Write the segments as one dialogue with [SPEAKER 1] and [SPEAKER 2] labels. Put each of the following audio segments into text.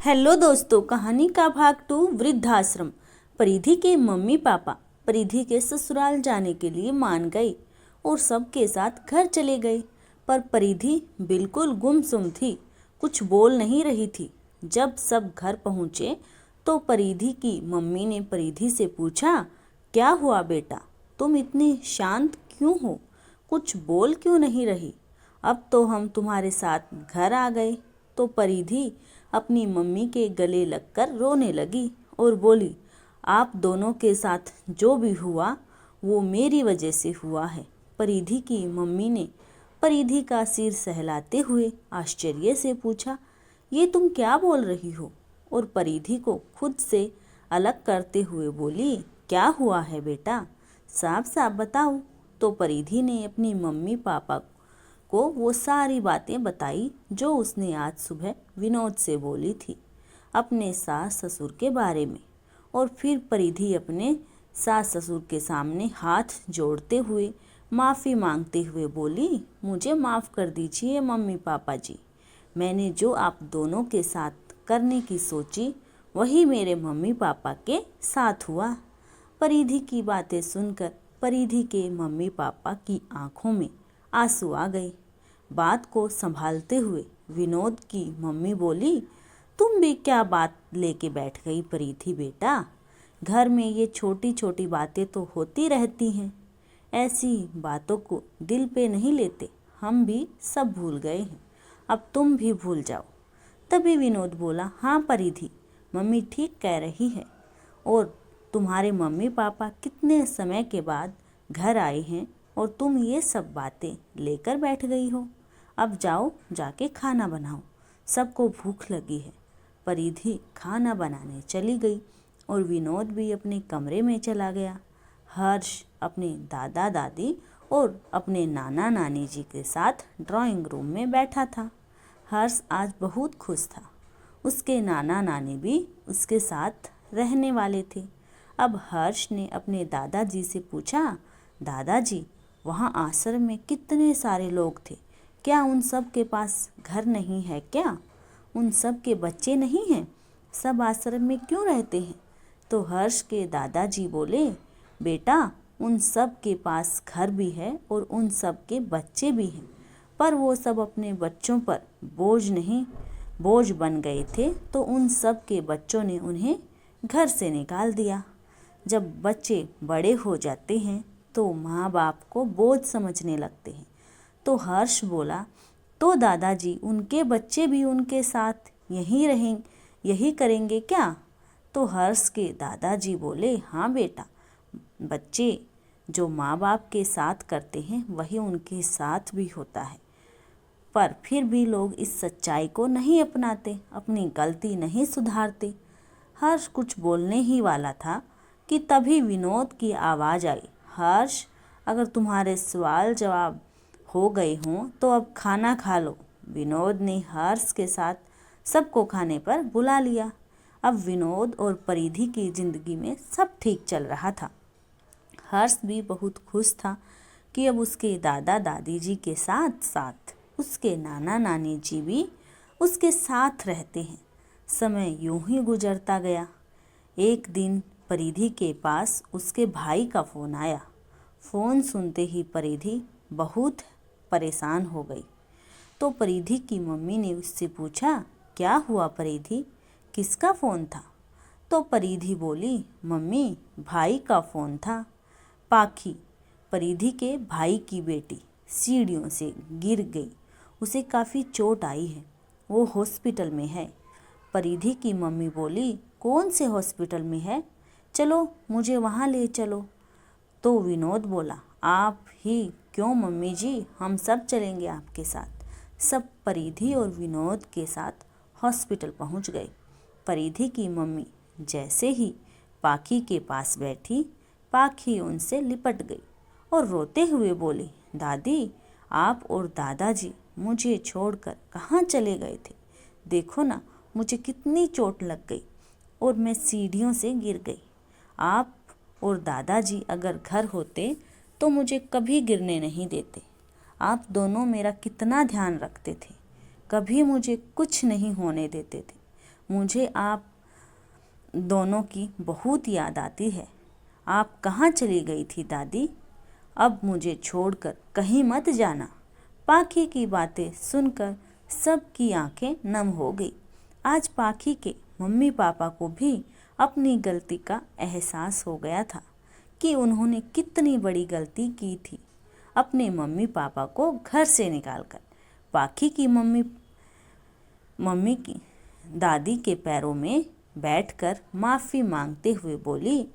[SPEAKER 1] Hello दोस्तों, कहानी का भाग 2 वृद्धाश्रम। परिधि के मम्मी पापा परिधि के ससुराल जाने के लिए मान गए और सबके साथ घर चले गए। पर परिधि बिल्कुल गुमसुम थी, कुछ बोल नहीं रही थी। जब सब घर पहुँचे तो परिधि की मम्मी ने परिधि से पूछा, क्या हुआ बेटा, तुम इतनी शांत क्यों हो, कुछ बोल क्यों नहीं रही? अब तो हम तुम्हारे साथ घर आ गए। तो परिधि अपनी मम्मी के गले लगकर रोने लगी और बोली, आप दोनों के साथ जो भी हुआ वो मेरी वजह से हुआ है। परिधि की मम्मी ने परिधि का सिर सहलाते हुए आश्चर्य से पूछा, ये तुम क्या बोल रही हो? और परिधि को खुद से अलग करते हुए बोली, क्या हुआ है बेटा, साफ साफ बताओ। तो परिधि ने अपनी मम्मी पापा को वो सारी बातें बताई जो उसने आज सुबह विनोद से बोली थी, अपने सास ससुर के बारे में। और फिर परिधि अपने सास ससुर के सामने हाथ जोड़ते हुए माफ़ी मांगते हुए बोली, मुझे माफ़ कर दीजिए मम्मी पापा जी, मैंने जो आप दोनों के साथ करने की सोची वही मेरे मम्मी पापा के साथ हुआ। परिधि की बातें सुनकर परिधि के मम्मी पापा की आंखों में आंसू आ गए। बात को संभालते हुए विनोद की मम्मी बोली, तुम भी क्या बात लेके बैठ गई परिधि बेटा, घर में ये छोटी छोटी बातें तो होती रहती हैं, ऐसी बातों को दिल पे नहीं लेते, हम भी सब भूल गए हैं, अब तुम भी भूल जाओ। तभी विनोद बोला, हाँ परिधि, मम्मी ठीक कह रही है, और तुम्हारे मम्मी पापा कितने समय के बाद घर आए हैं और तुम ये सब बातें लेकर बैठ गई हो। अब जाओ, जाके खाना बनाओ, सबको भूख लगी है। परिधि खाना बनाने चली गई और विनोद भी अपने कमरे में चला गया। हर्ष अपने दादा दादी और अपने नाना नानी जी के साथ ड्राइंग रूम में बैठा था। हर्ष आज बहुत खुश था, उसके नाना नानी भी उसके साथ रहने वाले थे। अब हर्ष ने अपने दादाजी से पूछा, दादाजी, वहाँ आश्रम में कितने सारे लोग थे, क्या उन सब के पास घर नहीं है क्या? उन सब के बच्चे नहीं हैं? सब आश्रम में क्यों रहते हैं? तो हर्ष के दादाजी बोले, बेटा, उन सब के पास घर भी है और उन सब के बच्चे भी हैं, पर वो सब अपने बच्चों पर बोझ बन गए थे, तो उन सब के बच्चों ने उन्हें घर से निकाल दिया। जब बच्चे बड़े हो जाते हैं तो माँ बाप को बोझ समझने लगते हैं। तो हर्ष बोला, तो दादाजी, उनके बच्चे भी उनके साथ यही करेंगे क्या? तो हर्ष के दादाजी बोले, हाँ बेटा, बच्चे जो माँ बाप के साथ करते हैं वही उनके साथ भी होता है। पर फिर भी लोग इस सच्चाई को नहीं अपनाते, अपनी गलती नहीं सुधारते। हर्ष कुछ बोलने ही वाला था कि तभी विनोद की आवाज़ आई, हर्ष, अगर तुम्हारे सवाल जवाब हो गए हों तो अब खाना खा लो। विनोद ने हर्ष के साथ सबको खाने पर बुला लिया। अब विनोद और परिधि की जिंदगी में सब ठीक चल रहा था। हर्ष भी बहुत खुश था कि अब उसके दादा दादी जी के साथ साथ उसके नाना नानी जी भी उसके साथ रहते हैं। समय यूं ही गुजरता गया। एक दिन परिधि के पास उसके भाई का फ़ोन आया। फ़ोन सुनते ही परिधि बहुत परेशान हो गई। तो परिधि की मम्मी ने उससे पूछा, क्या हुआ परिधि, किसका फ़ोन था? तो परिधि बोली, मम्मी, भाई का फ़ोन था। पाखी, परिधि के भाई की बेटी, सीढ़ियों से गिर गई, उसे काफ़ी चोट आई है, वो हॉस्पिटल में है। परिधि की मम्मी बोली, कौन से हॉस्पिटल में है, चलो मुझे वहाँ ले चलो। तो विनोद बोला, आप ही क्यों मम्मी जी, हम सब चलेंगे आपके साथ। सब परिधि और विनोद के साथ हॉस्पिटल पहुंच गए। परिधि की मम्मी जैसे ही पाखी के पास बैठी, पाखी उनसे लिपट गई और रोते हुए बोली, दादी, आप और दादाजी मुझे छोड़कर कहाँ चले गए थे? देखो ना, मुझे कितनी चोट लग गई और मैं सीढ़ियों से गिर गई। आप और दादाजी अगर घर होते तो मुझे कभी गिरने नहीं देते। आप दोनों मेरा कितना ध्यान रखते थे, कभी मुझे कुछ नहीं होने देते थे। मुझे आप दोनों की बहुत याद आती है। आप कहाँ चली गई थी दादी? अब मुझे छोड़कर कहीं मत जाना। पाखी की बातें सुनकर सबकी आंखें नम हो गई। आज पाखी के मम्मी पापा को भी अपनी गलती का एहसास हो गया था कि उन्होंने कितनी बड़ी गलती की थी अपने मम्मी पापा को घर से निकालकर। पाखी की मम्मी की दादी के पैरों में बैठकर माफ़ी मांगते हुए बोली,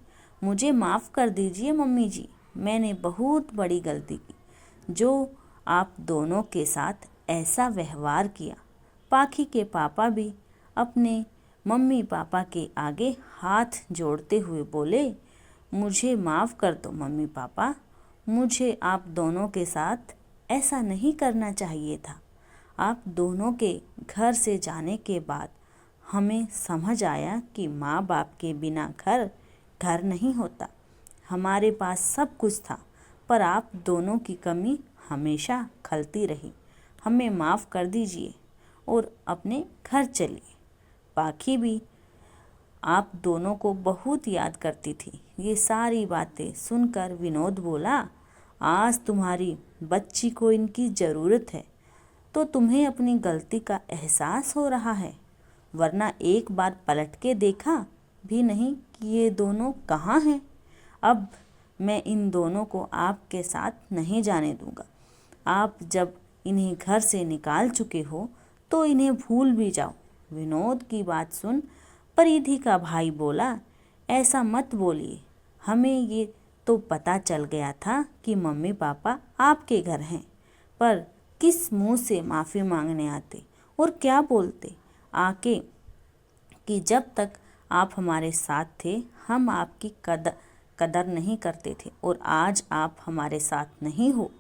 [SPEAKER 1] मुझे माफ़ कर दीजिए मम्मी जी, मैंने बहुत बड़ी गलती की जो आप दोनों के साथ ऐसा व्यवहार किया। पाखी के पापा भी अपने मम्मी पापा के आगे हाथ जोड़ते हुए बोले, मुझे माफ़ कर दो मम्मी पापा, मुझे आप दोनों के साथ ऐसा नहीं करना चाहिए था। आप दोनों के घर से जाने के बाद हमें समझ आया कि माँ बाप के बिना घर घर नहीं होता। हमारे पास सब कुछ था, पर आप दोनों की कमी हमेशा खलती रही। हमें माफ़ कर दीजिए और अपने घर चलिए। पाखी भी आप दोनों को बहुत याद करती थी। ये सारी बातें सुनकर विनोद बोला, आज तुम्हारी बच्ची को इनकी ज़रूरत है, तो तुम्हें अपनी गलती का एहसास हो रहा है, वरना एक बार पलट के देखा भी नहीं कि ये दोनों कहाँ हैं। अब मैं इन दोनों को आपके साथ नहीं जाने दूंगा। आप जब इन्हें घर से निकाल चुके हो तो इन्हें भूल भी जाओ। विनोद की बात सुन परिधि का भाई बोला, ऐसा मत बोलिए, हमें ये तो पता चल गया था कि मम्मी पापा आपके घर हैं, पर किस मुंह से माफ़ी मांगने आते और क्या बोलते आके कि जब तक आप हमारे साथ थे हम आपकी कदर नहीं करते थे, और आज आप हमारे साथ नहीं हो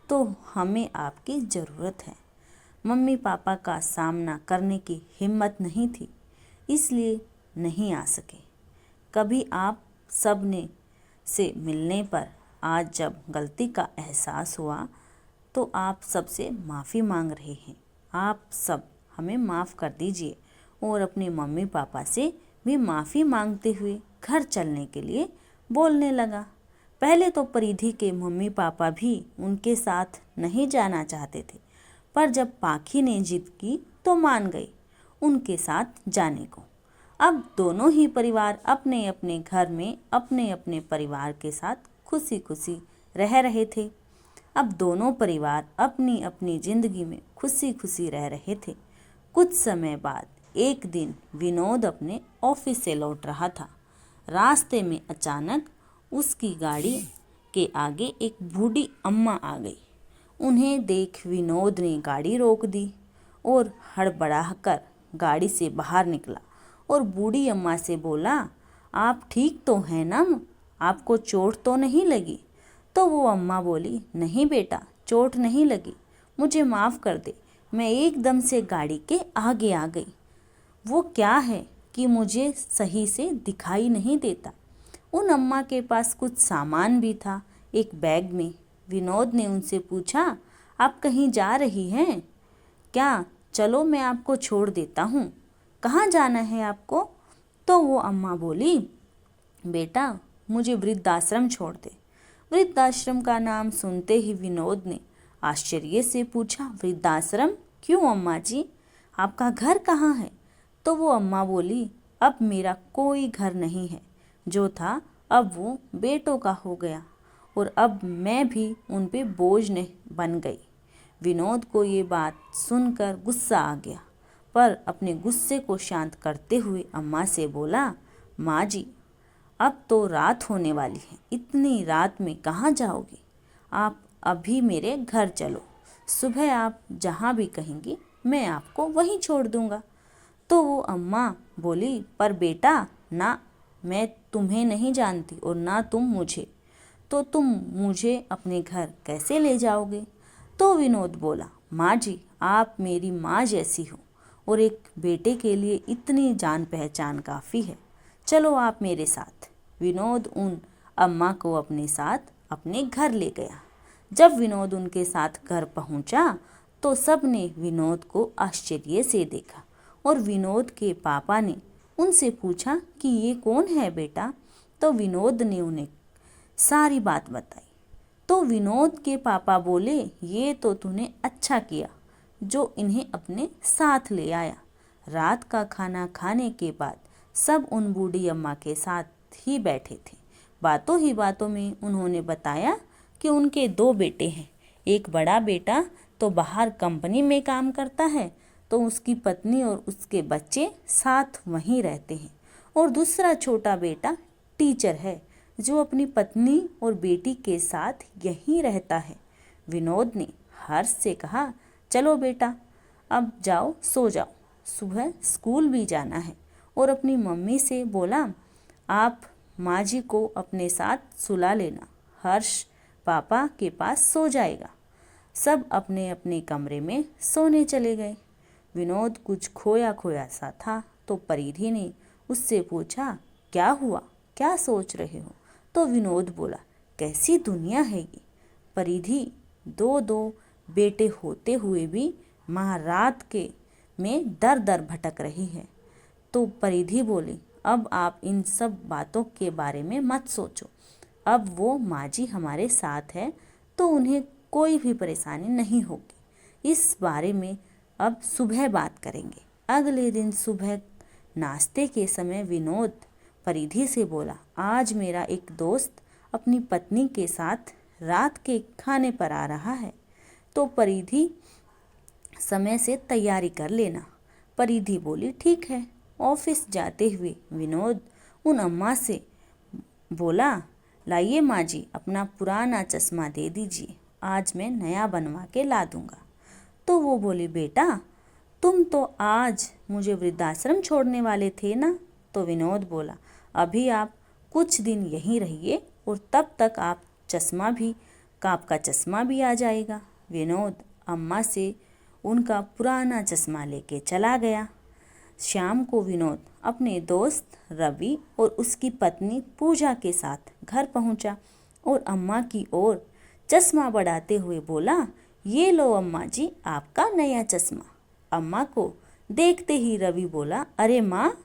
[SPEAKER 1] तो हमें आपकी ज़रूरत है। मम्मी पापा का सामना करने की हिम्मत नहीं थी, इसलिए नहीं आ सके। कभी आप सब ने से मिलने पर आज जब गलती का एहसास हुआ तो आप सबसे माफ़ी मांग रहे हैं। आप सब हमें माफ़ कर दीजिए। और अपने मम्मी पापा से भी माफ़ी मांगते हुए घर चलने के लिए बोलने लगा। पहले तो परिधि के मम्मी पापा भी उनके साथ नहीं जाना चाहते थे, पर जब पाखी ने जिद की तो मान गए उनके साथ जाने को। अब दोनों ही परिवार अपने अपने घर में अपने अपने परिवार के साथ खुशी खुशी रह रहे थे। अब दोनों परिवार अपनी अपनी ज़िंदगी में खुशी खुशी रह रहे थे। कुछ समय बाद एक दिन विनोद अपने ऑफिस से लौट रहा था। रास्ते में अचानक उसकी गाड़ी के आगे एक बूढ़ी अम्मा आ गई। उन्हें देख विनोद ने गाड़ी रोक दी और हड़बड़ाकर गाड़ी से बाहर निकला और बूढ़ी अम्मा से बोला, आप ठीक तो हैं ना? आपको चोट तो नहीं लगी? तो वो अम्मा बोली, नहीं बेटा, चोट नहीं लगी, मुझे माफ़ कर दे, मैं एकदम से गाड़ी के आगे आ गई। वो क्या है कि मुझे सही से दिखाई नहीं देता। उन अम्मा के पास कुछ सामान भी था एक बैग में। विनोद ने उनसे पूछा, आप कहीं जा रही हैं क्या? चलो मैं आपको छोड़ देता हूँ। कहाँ जाना है आपको? तो वो अम्मा बोली, बेटा मुझे वृद्धाश्रम छोड़ दे। वृद्धाश्रम का नाम सुनते ही विनोद ने आश्चर्य से पूछा, वृद्धाश्रम क्यों अम्मा जी, आपका घर कहाँ है? तो वो अम्मा बोली, अब मेरा कोई घर नहीं है, जो था अब वो बेटों का हो गया और अब मैं भी उन पे बोझ नहीं बन गई। विनोद को ये बात सुनकर गुस्सा आ गया, पर अपने गुस्से को शांत करते हुए अम्मा से बोला, माँ जी अब तो रात होने वाली है, इतनी रात में कहाँ जाओगे? आप अभी मेरे घर चलो, सुबह आप जहाँ भी कहेंगी मैं आपको वहीं छोड़ दूँगा। तो वो अम्मा बोली, पर बेटा ना, मैं तुम्हें नहीं जानती और ना तुम मुझे, तो तुम मुझे अपने घर कैसे ले जाओगे? तो विनोद बोला, माँ जी आप मेरी माँ जैसी हो और एक बेटे के लिए इतनी जान पहचान काफ़ी है, चलो आप मेरे साथ। विनोद उन अम्मा को अपने साथ अपने घर ले गया। जब विनोद उनके साथ घर पहुंचा तो सब ने विनोद को आश्चर्य से देखा और विनोद के पापा ने उनसे पूछा कि ये कौन है बेटा। तो विनोद ने उन्हें सारी बात बताई। तो विनोद के पापा बोले, ये तो तूने अच्छा किया जो इन्हें अपने साथ ले आया। रात का खाना खाने के बाद सब उन बूढ़ी अम्मा के साथ ही बैठे थे। बातों ही बातों में उन्होंने बताया कि उनके दो बेटे हैं। एक बड़ा बेटा तो बाहर कंपनी में काम करता है, तो उसकी पत्नी और उसके बच्चे साथ वहीं रहते हैं। और दूसरा छोटा बेटा टीचर है, जो अपनी पत्नी और बेटी के साथ यहीं रहता है। विनोद ने हर्ष से कहा, चलो बेटा अब जाओ सो जाओ, सुबह स्कूल भी जाना है। और अपनी मम्मी से बोला, आप माँ जी को अपने साथ सुला लेना, हर्ष पापा के पास सो जाएगा। सब अपने अपने कमरे में सोने चले गए। विनोद कुछ खोया खोया सा था, तो परिधि ने उससे पूछा, क्या हुआ, क्या सोच रहे हो। तो विनोद बोला, कैसी दुनिया है ये। परिधि, दो दो बेटे होते हुए भी माँ रात के में दर दर भटक रही है। तो परिधि बोली, अब आप इन सब बातों के बारे में मत सोचो। अब वो माँ जी हमारे साथ है, तो उन्हें कोई भी परेशानी नहीं होगी। इस बारे में अब सुबह बात करेंगे। अगले दिन सुबह नाश्ते के समय विनोद परिधि से बोला, आज मेरा एक दोस्त अपनी पत्नी के साथ रात के खाने पर आ रहा है, तो परिधि समय से तैयारी कर लेना। परिधि बोली, ठीक है। ऑफिस जाते हुए विनोद उन अम्मा से बोला, लाइए माँ जी, अपना पुराना चश्मा दे दीजिए, आज मैं नया बनवा के ला दूंगा। तो वो बोली, बेटा तुम तो आज मुझे वृद्धाश्रम छोड़ने वाले थे ना। तो विनोद बोला, अभी आप कुछ दिन यहीं रहिए और तब तक आपका चश्मा भी आ जाएगा। विनोद अम्मा से उनका पुराना चश्मा लेके चला गया। शाम को विनोद अपने दोस्त रवि और उसकी पत्नी पूजा के साथ घर पहुंचा और अम्मा की ओर चश्मा बढ़ाते हुए बोला, ये लो अम्मा जी, आपका नया चश्मा। अम्मा को देखते ही रवि बोला, अरे माँ,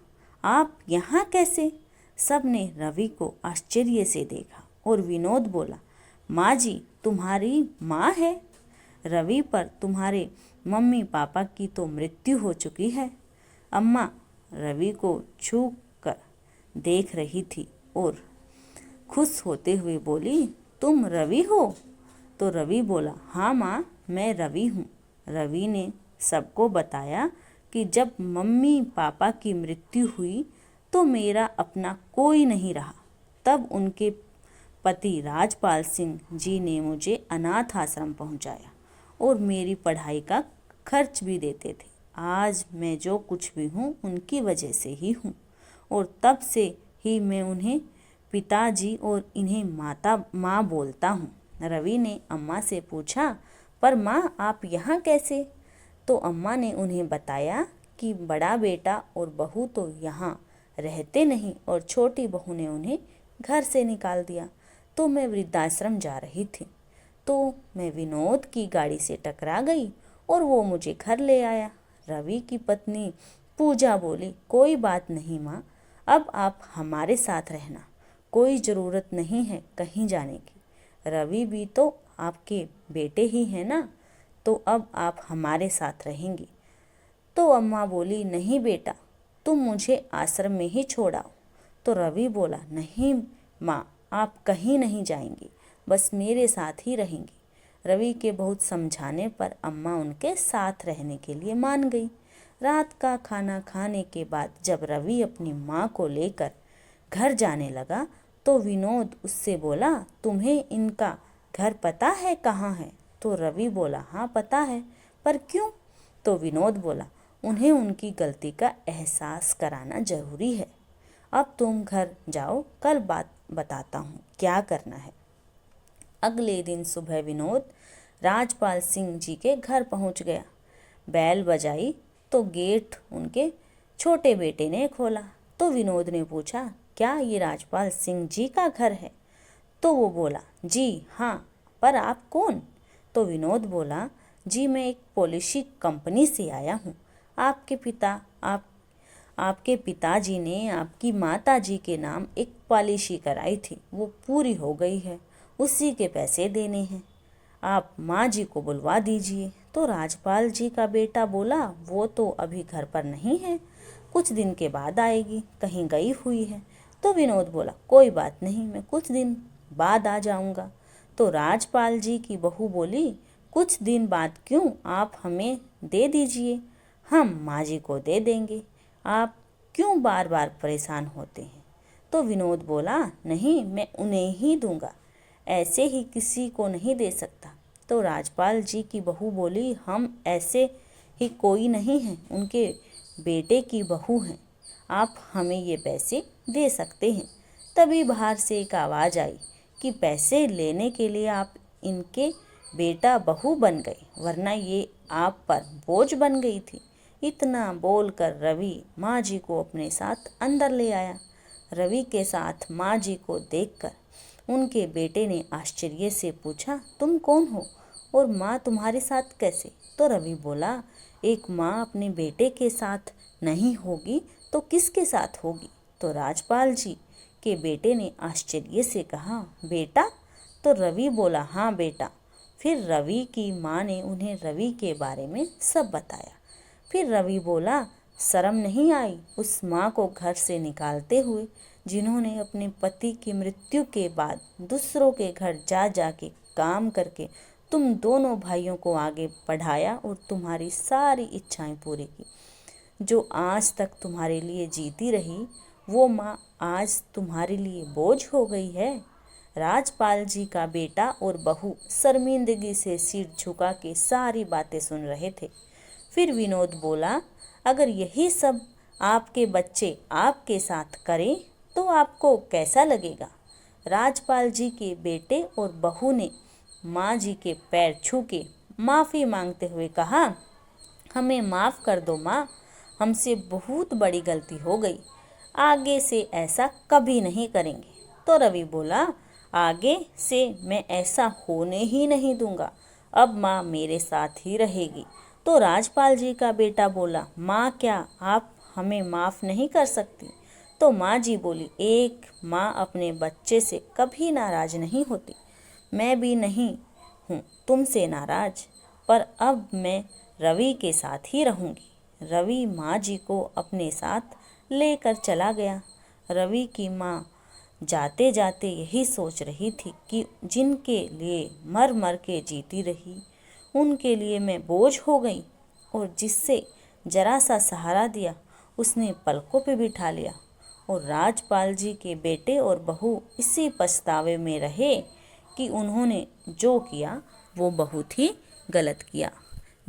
[SPEAKER 1] आप यहाँ कैसे। सब ने रवि को आश्चर्य से देखा और विनोद बोला, माँ जी तुम्हारी माँ है। रवि, पर तुम्हारे मम्मी पापा की तो मृत्यु हो चुकी है। अम्मा रवि को छू कर देख रही थी और खुश होते हुए बोली, तुम रवि हो। तो रवि बोला, हाँ माँ, मैं रवि हूँ। रवि ने सबको बताया कि जब मम्मी पापा की मृत्यु हुई तो मेरा अपना कोई नहीं रहा। तब उनके पति राजपाल सिंह जी ने मुझे अनाथ आश्रम पहुँचाया और मेरी पढ़ाई का खर्च भी देते थे। आज मैं जो कुछ भी हूँ उनकी वजह से ही हूँ, और तब से ही मैं उन्हें पिताजी और इन्हें माँ बोलता हूँ। रवि ने अम्मा से पूछा, पर माँ आप यहाँ कैसे। तो अम्मा ने उन्हें बताया कि बड़ा बेटा और बहू तो यहाँ रहते नहीं और छोटी बहू ने उन्हें घर से निकाल दिया, तो मैं वृद्धाश्रम जा रही थी, तो मैं विनोद की गाड़ी से टकरा गई और वो मुझे घर ले आया। रवि की पत्नी पूजा बोली, कोई बात नहीं माँ, अब आप हमारे साथ रहना, कोई ज़रूरत नहीं है कहीं जाने की। रवि भी तो आपके बेटे ही हैं ना, तो अब आप हमारे साथ रहेंगी। तो अम्मा बोली, नहीं बेटा, तुम मुझे आश्रम में ही छोड़ आओ। तो रवि बोला, नहीं माँ, आप कहीं नहीं जाएंगी, बस मेरे साथ ही रहेंगी। रवि के बहुत समझाने पर अम्मा उनके साथ रहने के लिए मान गई। रात का खाना खाने के बाद जब रवि अपनी माँ को लेकर घर जाने लगा तो विनोद उससे बोला, तुम्हें इनका घर पता है कहाँ है। तो रवि बोला, हाँ पता है, पर क्यों। तो विनोद बोला, उन्हें उनकी गलती का एहसास कराना जरूरी है। अब तुम घर जाओ, कल बात बताता हूँ क्या करना है। अगले दिन सुबह विनोद राजपाल सिंह जी के घर पहुँच गया। बैल बजाई तो गेट उनके छोटे बेटे ने खोला। तो विनोद ने पूछा, क्या ये राजपाल सिंह जी का घर है। तो वो बोला, जी हाँ, पर आप कौन। तो विनोद बोला, जी मैं एक पॉलिसी कंपनी से आया हूँ, आपके पिता आपके पिताजी ने आपकी माताजी के नाम एक पॉलिसी कराई थी, वो पूरी हो गई है, उसी के पैसे देने हैं, आप माँ जी को बुलवा दीजिए। तो राजपाल जी का बेटा बोला, वो तो अभी घर पर नहीं है, कुछ दिन के बाद आएगी, कहीं गई हुई है। तो विनोद बोला, कोई बात नहीं, मैं कुछ दिन बाद आ जाऊंगा। तो राजपाल जी की बहू बोली, कुछ दिन बाद क्यों, आप हमें दे दीजिए, हम माँ जी को दे देंगे, आप क्यों बार बार परेशान होते हैं। तो विनोद बोला, नहीं, मैं उन्हें ही दूंगा, ऐसे ही किसी को नहीं दे सकता। तो राजपाल जी की बहू बोली, हम ऐसे ही कोई नहीं हैं, उनके बेटे की बहू हैं, आप हमें ये पैसे दे सकते हैं। तभी बाहर से एक आवाज़ आई कि पैसे लेने के लिए आप इनके बेटा बहू बन गए, वरना ये आप पर बोझ बन गई थी। इतना बोलकर रवि माँ जी को अपने साथ अंदर ले आया। रवि के साथ माँ जी को देखकर उनके बेटे ने आश्चर्य से पूछा, तुम कौन हो और माँ तुम्हारे साथ कैसे। तो रवि बोला, एक माँ अपने बेटे के साथ नहीं होगी तो किसके साथ होगी। तो राजपाल जी के बेटे ने आश्चर्य से कहा, बेटा। तो रवि बोला, हाँ बेटा। फिर रवि की माँ ने उन्हें रवि के बारे में सब बताया। फिर रवि बोला, शर्म नहीं आई उस माँ को घर से निकालते हुए, जिन्होंने अपने पति की मृत्यु के बाद दूसरों के घर जा के काम करके तुम दोनों भाइयों को आगे बढ़ाया और तुम्हारी सारी इच्छाएं पूरी की। जो आज तक तुम्हारे लिए जीती रही, वो माँ आज तुम्हारे लिए बोझ हो गई है। राजपाल जी का बेटा और बहू शर्मिंदगी से सिर झुका के सारी बातें सुन रहे थे। फिर विनोद बोला, अगर यही सब आपके बच्चे आपके साथ करें तो आपको कैसा लगेगा। राजपाल जी के बेटे और बहू ने माँ जी के पैर छू के माफ़ी मांगते हुए कहा, हमें माफ़ कर दो माँ, हमसे बहुत बड़ी गलती हो गई, आगे से ऐसा कभी नहीं करेंगे। तो रवि बोला, आगे से मैं ऐसा होने ही नहीं दूंगा, अब माँ मेरे साथ ही रहेगी। तो राजपाल जी का बेटा बोला, माँ क्या आप हमें माफ़ नहीं कर सकती। तो माँ जी बोली, एक माँ अपने बच्चे से कभी नाराज़ नहीं होती, मैं भी नहीं हूँ तुमसे नाराज़, पर अब मैं रवि के साथ ही रहूँगी। रवि माँ जी को अपने साथ लेकर चला गया। रवि की माँ जाते जाते यही सोच रही थी कि जिनके लिए मर मर के जीती रही, उनके लिए मैं बोझ हो गई, और जिससे जरा सा सहारा दिया उसने पलकों पे बिठा लिया। और राजपाल जी के बेटे और बहू इसी पछतावे में रहे कि उन्होंने जो किया वो बहुत ही गलत किया।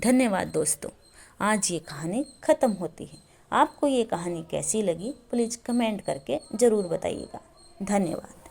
[SPEAKER 1] धन्यवाद दोस्तों, आज ये कहानी ख़त्म होती है। आपको ये कहानी कैसी लगी प्लीज़ कमेंट करके ज़रूर बताइएगा। धन्यवाद।